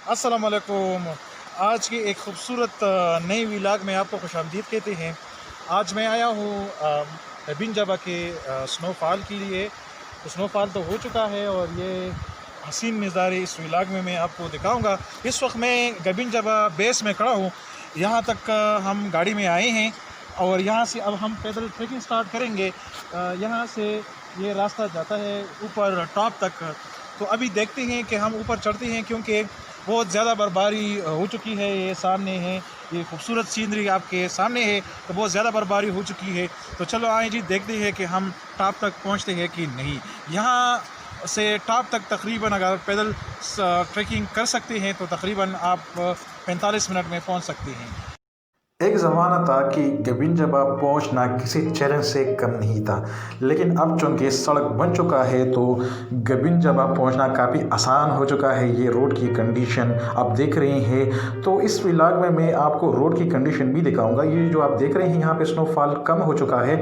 अस्सलाम वालेकुम। आज की एक ख़ूबसूरत नई व्लॉग में आपको खुशामदीद कहते हैं। आज मैं आया हूँ बिन जबा के स्नोफॉल के लिए। तो स्नोफॉल तो हो चुका है और ये हसीन नज़ारे इस व्लॉग में मैं आपको दिखाऊंगा। इस वक्त मैं गबिन जबा बेस में खड़ा हूँ। यहाँ तक हम गाड़ी में आए हैं और यहाँ से अब हम पैदल ट्रैकिंग स्टार्ट करेंगे। यहाँ से ये रास्ता जाता है ऊपर टॉप तक। तो अभी देखते हैं कि हम ऊपर चढ़ते हैं, क्योंकि बहुत ज़्यादा बर्फबारी हो चुकी है। ये सामने है, ये खूबसूरत सीनरी आपके सामने है, तो बहुत ज़्यादा बर्फबारी हो चुकी है। तो चलो आए जी, देखते हैं कि हम टॉप तक पहुंचते हैं कि नहीं। यहाँ से टॉप तक तकरीबन अगर पैदल ट्रैकिंग कर सकते हैं तो तकरीबन आप 45 मिनट में पहुंच सकते हैं। एक ज़माना था कि गबिन जबा पहुंचना किसी चैलेंज से कम नहीं था, लेकिन अब चूँकि सड़क बन चुका है तो गबिन जबा पहुंचना काफ़ी आसान हो चुका है। ये रोड की कंडीशन आप देख रहे हैं, तो इस व्लॉग में मैं आपको रोड की कंडीशन भी दिखाऊंगा। ये जो आप देख रहे हैं यहाँ पे स्नोफॉल कम हो चुका है।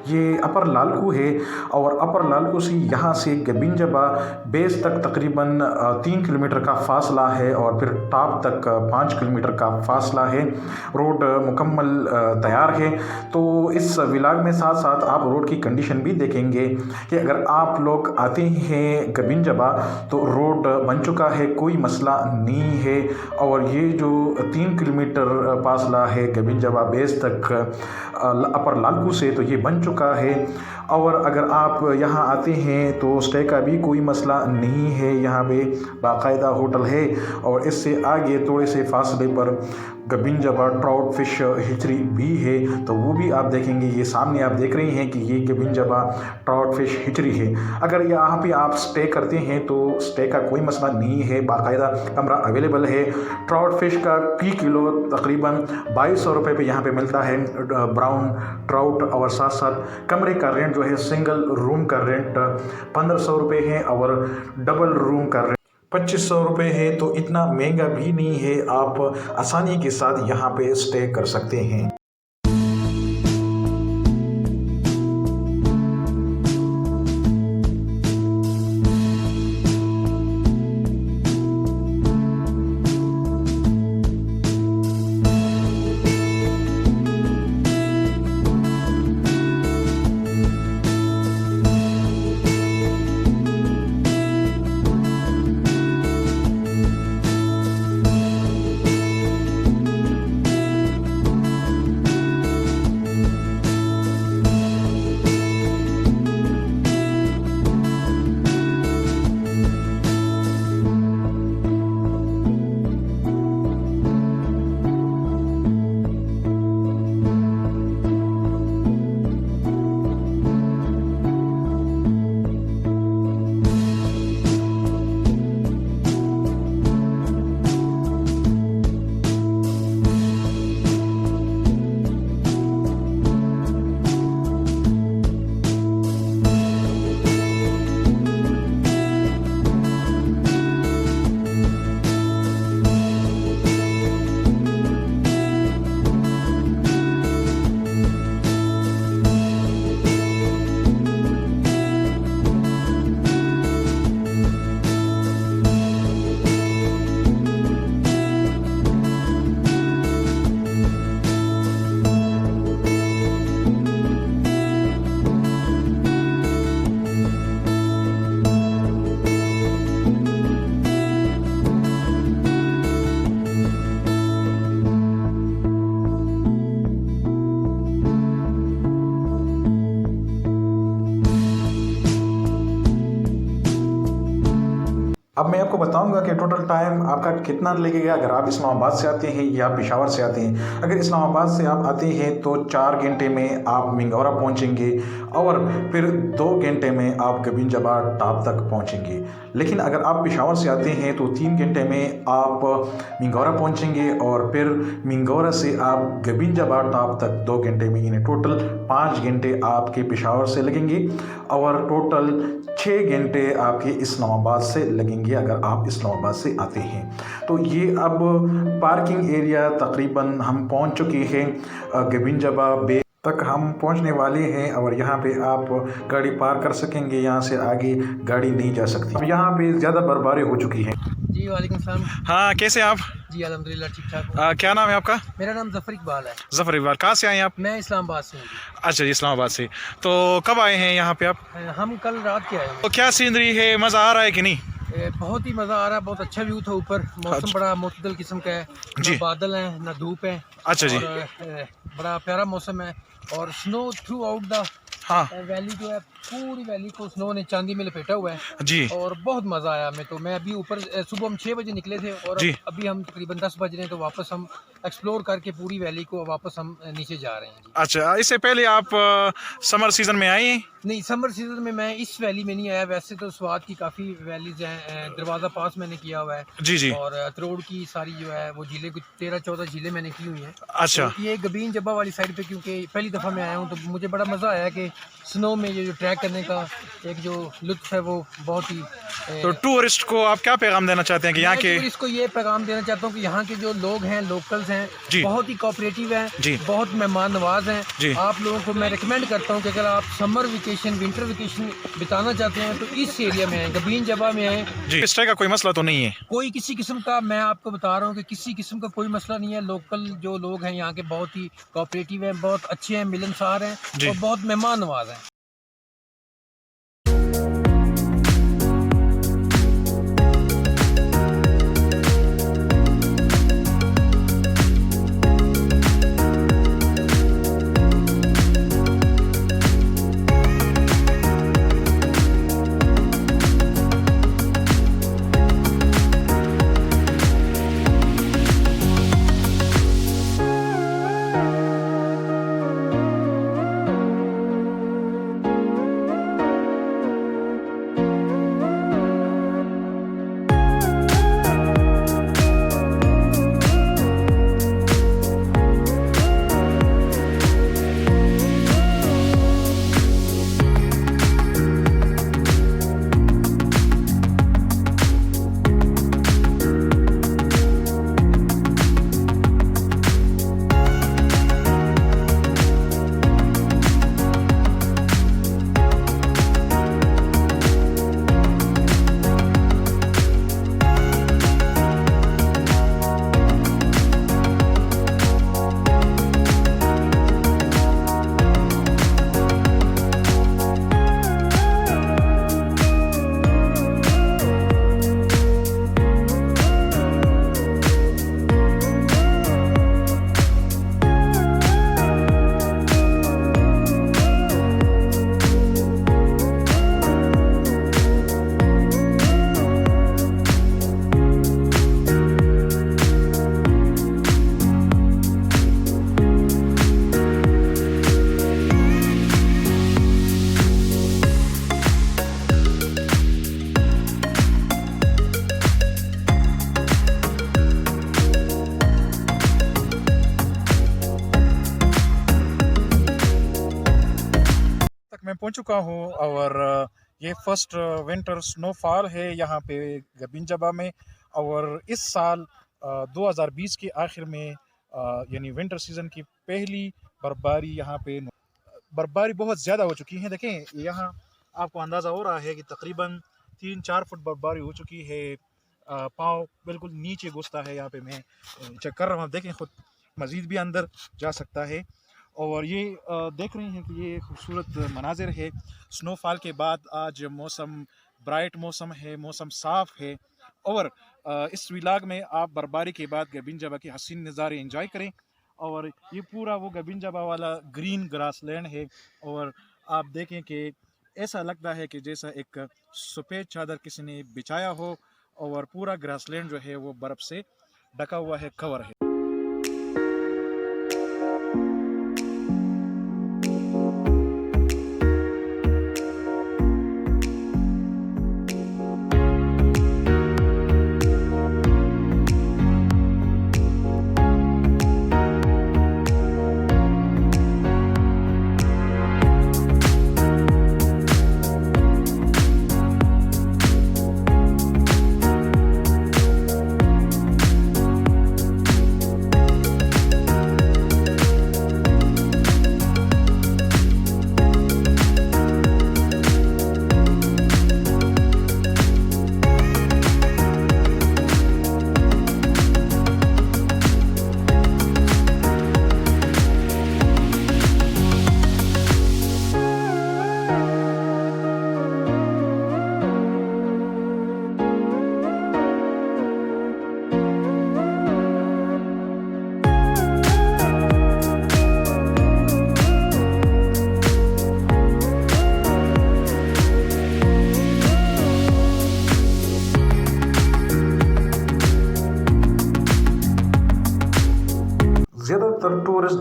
ये अपर लालकू है और अपर लालकू से यहाँ से गबिन जबा बेस तक तकरीबन 3 किलोमीटर का फासला है और फिर टॉप तक 5 किलोमीटर का फासला है। रोड मुकम्मल तैयार है। तो इस व्लॉग में साथ साथ आप रोड की कंडीशन भी देखेंगे कि अगर आप लोग आते हैं गबिन जबा तो रोड बन चुका है, कोई मसला नहीं है। और ये जो 3 किलोमीटर फासला है गबिन जबा बेस तक अपर लालकू से, तो ये बन चुका है। और अगर आप यहाँ आते हैं तो स्टे का भी कोई मसला नहीं है, यहाँ पे बाकायदा होटल है। और इससे आगे थोड़े से फासले पर गबिन जबा ट्राउट फिश हिचरी भी है, तो वो भी आप देखेंगे। ये सामने आप देख रहे हैं कि ये गबिन जबा ट्राउट फिश हिचरी है। अगर यहाँ पे आप स्टे करते हैं तो स्टे का कोई मसला नहीं है, बाकायदा कमरा अवेलेबल है। ट्राउट फिश का फी किलो तकरीबन 2200 रुपये पे यहाँ पे मिलता है ब्राउन ट्राउट। और साथ साथ कमरे का रेंट जो है, सिंगल रूम का रेंट 1500 रुपये है और डबल रूम का रेंट 2500 रुपये है। तो इतना महंगा भी नहीं है, आप आसानी के साथ यहाँ पे स्टे कर सकते हैं। अब मैं आपको बताऊंगा कि टोटल टाइम आपका कितना लगेगा अगर आप इस्लामाबाद से आते हैं या पेशावर से आते हैं। अगर इस्लामाबाद से आप आते हैं तो 4 घंटे में आप मिंगौरा पहुंचेंगे और फिर 2 घंटे में आप गबिन जबा टॉप तक पहुंचेंगे। लेकिन अगर आप पेशावर से आते हैं तो 3 घंटे में आप मिंगौरा पहुंचेंगे और फिर मिंगौरा से आप गबिन जबा टॉप तक 2 घंटे में, यानी टोटल 5 घंटे आपके पेशावर से लगेंगे और टोटल 6 घंटे आपके इस्लामाबाद से लगेंगे अगर आप इस्लामाबाद से आते हैं। तो ये अब पार्किंग एरिया तकरीबन हम पहुंच चुके हैं गबिन जबा बे। तक हम पहुंचने वाले हैं और यहाँ पे आप गाड़ी पार कर सकेंगे। यहाँ से आगे गाड़ी नहीं जा सकती। अब यहाँ पे ज़्यादा बर्फबारी हो चुकी है। जी वालेकुम सलाम। हाँ, कैसे आप? जी अल्हम्दुलिल्लाह ठीक ठाक हूँ। क्या नाम है आपका? मेरा नाम जफर इकबाल है। जफर इकबाल, कहाँ से आए हैं आप? मैं इस्लामाबाद से हूँ। अच्छा जी, इस्लामाबाद से। तो कब आए हैं यहाँ पे आप? हम कल रात के आए हैं। तो क्या सीनरी है, मज़ा आ रहा है कि नहीं? बहुत ही मज़ा आ रहा है, बहुत अच्छा व्यू था ऊपर। मौसम बड़ा मुतदल किस्म का है, जी। ना बादल हैं ना धूप है। अच्छा जी। बड़ा प्यारा मौसम है और स्नो थ्रू आउट द हाँ वैली जो है, पूरी वैली को स्नो ने चांदी में लपेटा हुआ है जी। और बहुत मज़ा आया हमें। तो मैं अभी ऊपर सुबह हम 6 बजे निकले थे और जी। अभी हम तकरीबन 10 बज रहे हैं, तो वापस हम एक्सप्लोर करके पूरी वैली को वापस हम नीचे जा रहे हैं। अच्छा, इससे पहले आप समर सीजन में आए हैं? नहीं, समर सीजन में मैं इस वैली में नहीं आया। वैसे तो स्वात की काफ़ी वैलीज हैं, दरवाज़ा पास मैंने किया हुआ है जी जी। और अतरोड़ की सारी जो है वो झीलें, कुछ 13-14 झीलें मैंने की हुई हैं। अच्छा। तो ये गबीन जब्बा वाली साइड पे क्योंकि पहली दफ़ा मैं आया हूँ, तो मुझे बड़ा मज़ा आया कि स्नो में ये जो ट्रैक करने का एक जो लुत्फ़ है वो बहुत ही। तो टूरिस्ट को आप क्या पैगाम देना चाहते हैं कि यहाँ के? टूरिस्ट को ये पैगाम देना चाहता हूँ कि यहाँ के जो लोग हैं, लोकल्स हैं, जी। बहुत ही कोऑपरेटिव हैं जी। बहुत मेहमान नवाज हैं। जी। आप लोगों को मैं रिकमेंड करता हूँ कि अगर आप समर वेकेशन, विंटर वेकेशन बिताना चाहते हैं तो इस एरिया में आएँ, गबीन जबा में आएँ। जी, इस तरह का कोई मसला तो नहीं है? कोई किसी किस्म का, मैं आपको बता रहा हूँ कि किसी किस्म का कोई मसला नहीं है। लोकल जो लोग हैं यहाँ के बहुत ही कोऑपरेटिव हैं, बहुत अच्छे हैं, मिलनसार हैं जी। और बहुत मेहमान नवाज हैं। मैं पहुंच चुका हूं और ये फर्स्ट विंटर स्नोफॉल है यहाँ पे गबीन जबा में। और इस साल 2020 के आखिर में यानी विंटर सीज़न की पहली बर्फबारी यहाँ पे, बर्फबारी बहुत ज़्यादा हो चुकी है। देखें यहाँ आपको अंदाज़ा हो रहा है कि तकरीबन 3-4 फुट बर्फबारी हो चुकी है। पाँव बिल्कुल नीचे घुसता है। यहाँ पे मैं चेक कर रहा हूँ, आप देखें खुद, मज़ीद भी अंदर जा सकता है। और ये देख रहे हैं कि ये खूबसूरत मनाजिर है स्नोफॉल के बाद। आज मौसम ब्राइट मौसम है, मौसम साफ़ है और इस विलाग में आप बर्फबारी के बाद गबीन जबा के हसीन नज़ारे एंजॉय करें। और ये पूरा वो गबीन जबा वाला ग्रीन ग्रासलैंड है और आप देखें कि ऐसा लगता है कि जैसा एक सफ़ेद चादर किसी ने बिछाया हो और पूरा ग्रासलैंड जो है वो बर्फ़ से ढका हुआ है, कवर है।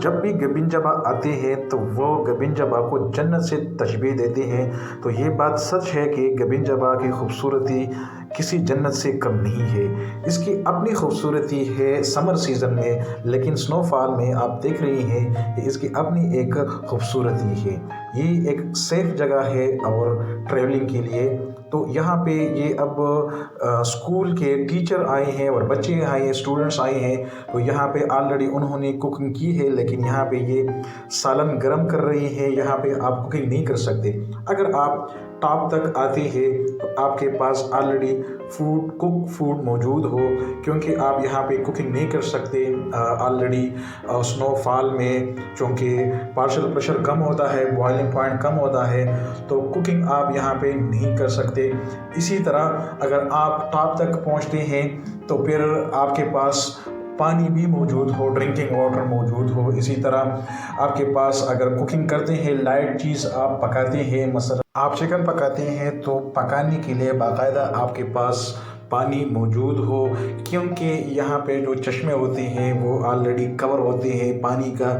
जब भी गबिन जबा आते हैं तो वो गबिन जबा को जन्नत से तशबीह देते हैं। तो ये बात सच है कि गबिन जबा की खूबसूरती किसी जन्नत से कम नहीं है। इसकी अपनी खूबसूरती है समर सीज़न में, लेकिन स्नोफॉल में आप देख रही हैं कि इसकी अपनी एक खूबसूरती है। ये एक सेफ़ जगह है और ट्रैवलिंग के लिए। तो यहाँ पे ये अब स्कूल के टीचर आए हैं और बच्चे आए हैं, स्टूडेंट्स आए हैं। तो यहाँ पे ऑलरेडी उन्होंने कुकिंग की है, लेकिन यहाँ पे ये सालन गर्म कर रही है। यहाँ पे आप कुकिंग नहीं कर सकते। अगर आप टॉप तक आते हैं तो आपके पास ऑलरेडी कुक फूड मौजूद हो, क्योंकि आप यहाँ पे कुकिंग नहीं कर सकते। ऑलरेडी स्नोफॉल में चूँकि पार्शियल प्रेशर कम होता है, बॉइलिंग पॉइंट कम होता है, तो कुकिंग आप यहाँ पे नहीं कर सकते। इसी तरह अगर आप टॉप तक पहुँचते हैं तो फिर आपके पास पानी भी मौजूद हो, ड्रिंकिंग वाटर मौजूद हो। इसी तरह आपके पास अगर कुकिंग करते हैं, लाइट चीज़ आप पकाते हैं, मसलन आप चिकन पकाते हैं, तो पकाने के लिए बाकायदा आपके पास पानी मौजूद हो, क्योंकि यहाँ पे जो चश्मे होते हैं वो ऑलरेडी कवर होते हैं। पानी का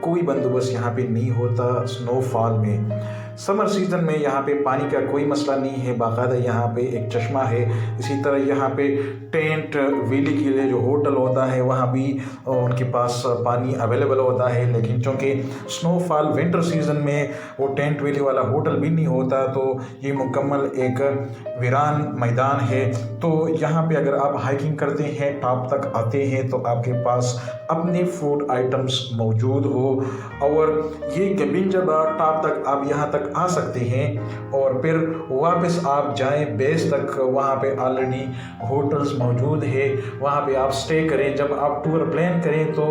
कोई बंदोबस्त यहाँ पे नहीं होता स्नोफॉल में। समर सीज़न में यहाँ पे पानी का कोई मसला नहीं है, बाकायदा यहाँ पे एक चश्मा है। इसी तरह यहाँ पे टेंट वेली के लिए जो होटल होता है वहाँ भी उनके पास पानी अवेलेबल होता है, लेकिन चूँकि स्नोफॉल विंटर सीज़न में वो टेंट वेली वाला होटल भी नहीं होता, तो ये मुकम्मल एक वीरान मैदान है। तो यहाँ पे अगर आप हाइकिंग करते हैं, टॉप तक आते हैं, तो आपके पास अपने फूड आइटम्स मौजूद हो। और ये गबिन जबा टॉप तक आप यहाँ तक आ सकते हैं और फिर वापस आप जाएं बेस तक। वहाँ पे ऑलरेडी होटल्स मौजूद है, वहाँ पे आप स्टे करें। जब आप टूर प्लान करें तो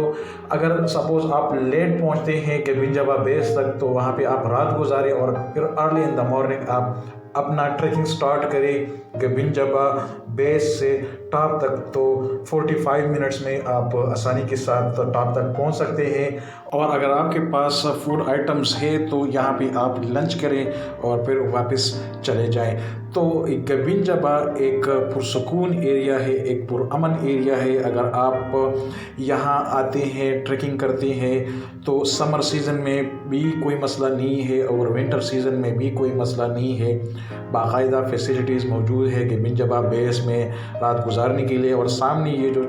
अगर सपोज़ आप लेट पहुँचते हैं गबिन जबा बेस तक, तो वहाँ पे आप रात गुजारें और फिर अर्ली इन द मॉर्निंग आप अपना ट्रैकिंग स्टार्ट करें गबिन जबा बेस से टॉप तक। तो 45 मिनट्स में आप आसानी के साथ टॉप तक पहुंच सकते हैं। और अगर आपके पास फूड आइटम्स है तो यहाँ पे आप लंच करें और फिर वापस चले जाएं। तो गबिन जबा एक पुरसकून एरिया है, एक पुरअमन एरिया है। अगर आप यहाँ आते हैं, ट्रैकिंग करते हैं, तो समर सीज़न में भी कोई मसला नहीं है और विंटर सीज़न में भी कोई मसला नहीं है। बाकायदा फैसिलिटीज़ मौजूद है गबिन जबा बेस में रात गुजारने के लिए। और सामने ये जो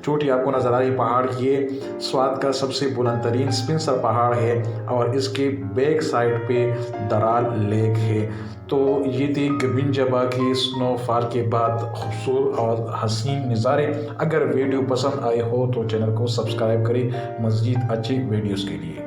चोटी आपको नज़र आ रही पहाड़, ये स्वात का सबसे बुलंद तरीन स्पिंसर पहाड़ है और इसके बैक साइड पे दराल लेक है। तो ये थी गबिन जबा की स्नोफॉल के बाद खूबसूरत और हसीन नज़ारे। अगर वीडियो पसंद आए हो तो चैनल को सब्सक्राइब करें मज़ीद अच्छी वीडियोज़ के लिए।